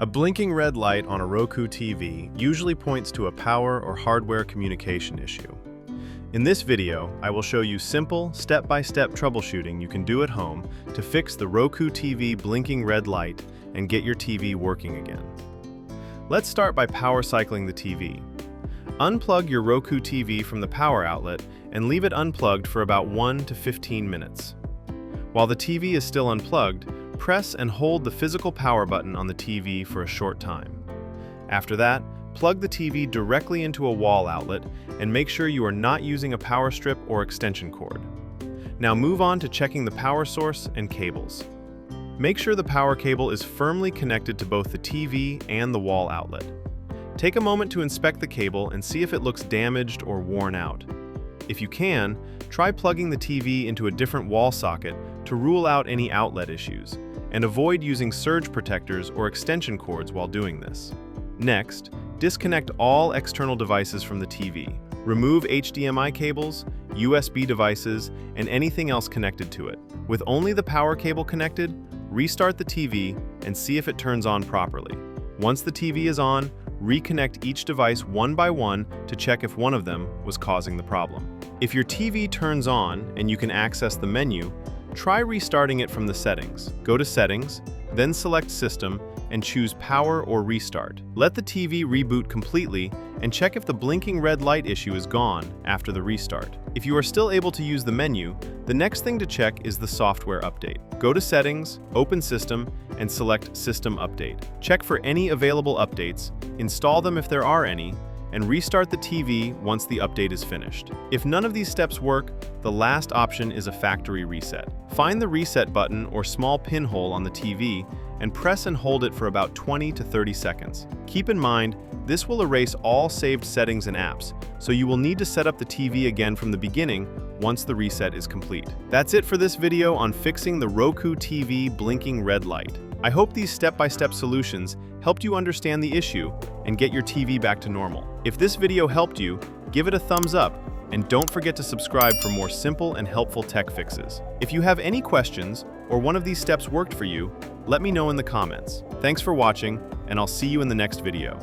A blinking red light on a Roku TV usually points to a power or hardware communication issue. In this video, I will show you simple, step-by-step troubleshooting you can do at home to fix the Roku TV blinking red light and get your TV working again. Let's start by power cycling the TV. Unplug your Roku TV from the power outlet and leave it unplugged for about 1 to 15 minutes. While the TV is still unplugged, press and hold the physical power button on the TV for a short time. After that, plug the TV directly into a wall outlet and make sure you are not using a power strip or extension cord. Now move on to checking the power source and cables. Make sure the power cable is firmly connected to both the TV and the wall outlet. Take a moment to inspect the cable and see if it looks damaged or worn out. If you can, try plugging the TV into a different wall socket to rule out any outlet issues, and avoid using surge protectors or extension cords while doing this. Next, disconnect all external devices from the TV. Remove HDMI cables, USB devices, and anything else connected to it. With only the power cable connected, restart the TV and see if it turns on properly. Once the TV is on, reconnect each device one by one to check if one of them was causing the problem. If your TV turns on and you can access the menu, try restarting it from the settings. Go to Settings, then select System, and choose Power or Restart. Let the TV reboot completely and check if the blinking red light issue is gone after the restart. If you are still able to use the menu, the next thing to check is the software update. Go to Settings, open System, and select System Update. Check for any available updates, install them if there are any, and restart the TV once the update is finished. If none of these steps work, the last option is a factory reset. Find the reset button or small pinhole on the TV and press and hold it for about 20 to 30 seconds. Keep in mind, this will erase all saved settings and apps, so you will need to set up the TV again from the beginning once the reset is complete. That's it for this video on fixing the Roku TV blinking red light. I hope these step-by-step solutions helped you understand the issue and get your TV back to normal. If this video helped you, give it a thumbs up and don't forget to subscribe for more simple and helpful tech fixes. If you have any questions or one of these steps worked for you, let me know in the comments. Thanks for watching, and I'll see you in the next video.